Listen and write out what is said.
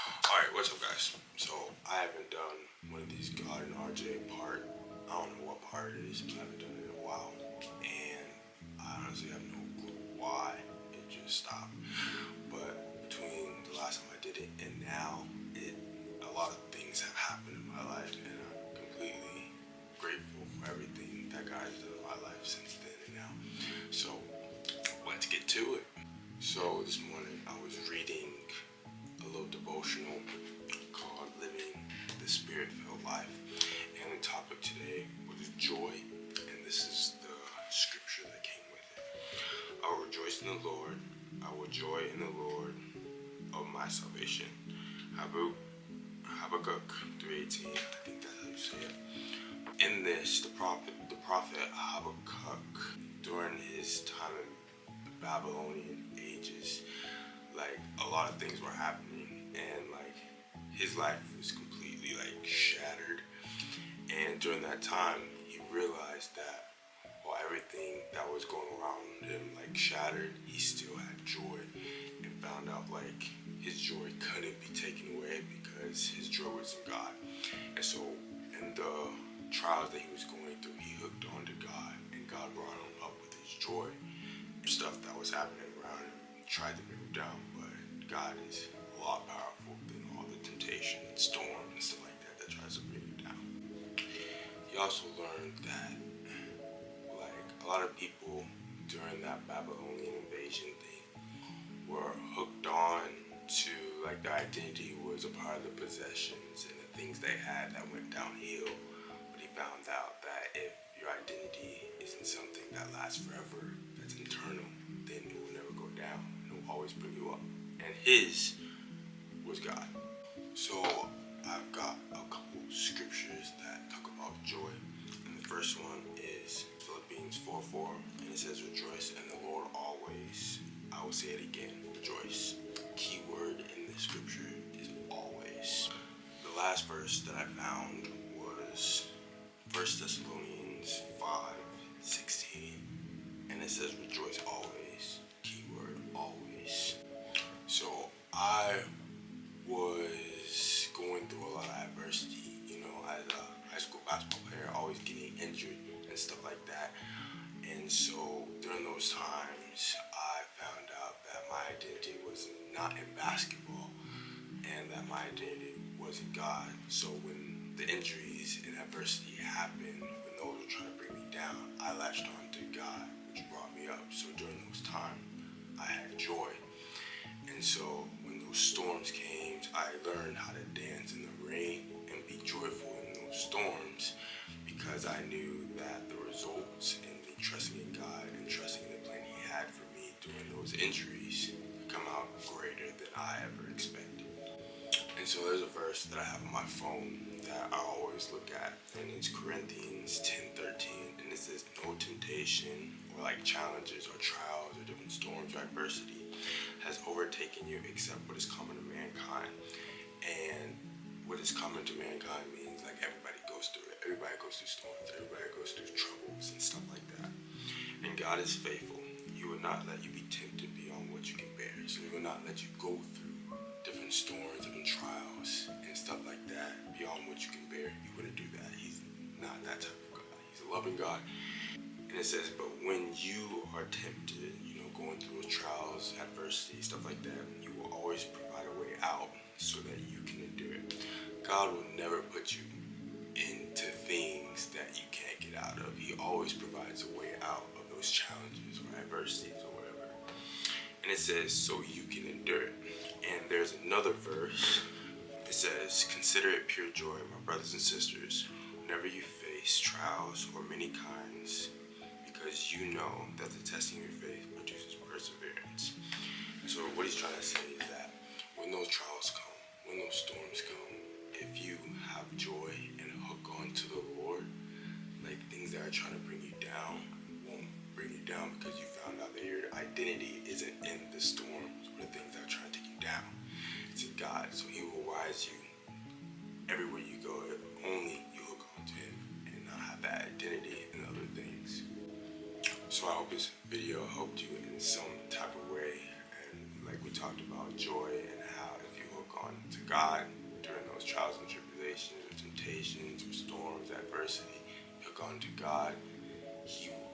Alright, what's up guys? So, I haven't done one of these God and RJ part. I don't know what part it is, but I haven't done it in a while. And I honestly have no clue why it just stopped. But between the last time I did it and now, a lot of things have happened in my life. And I'm completely grateful for everything that God has done in my life since then and now. So, let's get to it. So, this morning I was reading a little devotional called Living the Spirit-Filled Life, and the topic today was joy, and this is the scripture that came with it. I will rejoice in the Lord, I will joy in the Lord of my salvation. Habakkuk 3:18, I think that's how you say it. In this, the prophet Habakkuk, during his time in the Babylonian ages, like a lot of things were happening, and like his life was completely like shattered. And during that time, he realized that while everything that was going around him like shattered, he still had joy, and found out like his joy couldn't be taken away because his joy was in God. And so in the trials that he was going through, he hooked on to God, and God brought him up with his joy. Stuff that was happening around him tried to bring him down, but God is a lot powerful than all the temptation, storm, and stuff like that tries to bring you down. He also learned that like a lot of people during that Babylonian invasion thing were hooked on to like their identity was a part of the possessions and the things they had that went downhill. But he found out that if your identity isn't something that lasts forever, that's internal, then it will never go down. It will always bring you up. And his was God. So I've got a couple scriptures that talk about joy. And the first one is Philippians 4:4. And it says, rejoice in the Lord always. I will say it again, rejoice. Key word in this scripture is always. The last verse that I found was 1 Thessalonians 5:16. And it says, rejoice always. Keyword always. So I was going through a lot of adversity, as a high school basketball player, always getting injured and stuff like that. And so during those times, I found out that my identity was not in basketball, and that my identity was in God. So when the injuries and adversity happened, when those were trying to bring me down, I latched on to God, which brought me up. So during those times, I had joy. And so when those storms came, I learned how to dance in the rain and be joyful in those storms, because I knew that the results in me trusting in God and trusting in the plan he had for me during those injuries come out greater than I ever expected. And so there's a verse that I have on my phone that I always look at, and it's Corinthians 10:13, and it says, no temptation or like challenges or trials or different storms or adversity has overtaken you except what is common to mankind. And what is common to mankind means like everybody goes through it. Everybody goes through storms. Everybody goes through troubles and stuff like that. And God is faithful. He will not let you be tempted beyond what you can bear. So he will not let you go through different storms, different trials, and stuff like that beyond what you can bear. He wouldn't do that. He's not that type of God. He's a loving God. And it says, but when you are tempted, going through trials, adversity, stuff like that, he will always provide a way out so that you can endure it. God will never put you into things that you can't get out of. He always provides a way out of those challenges or adversities or whatever. And it says, so you can endure it. And there's another verse. It says, consider it pure joy, my brothers and sisters, whenever you face trials or many kinds, because you know that the testing of your faith produces perseverance. So what he's trying to say is that when those trials come, when those storms come, if you have joy and hook on to the Lord, like things that are trying to bring you down won't bring you down, because you found out that your identity isn't in the storms or the things that are trying to take you down. It's in God. So he will rise you everywhere you go if only you hook on to him and not have that identity in other things. So I hope this video helped you in some type of way, and like we talked about joy and how if you hook on to God during those trials and tribulations, or temptations, or storms, adversity, you hook on to God, He will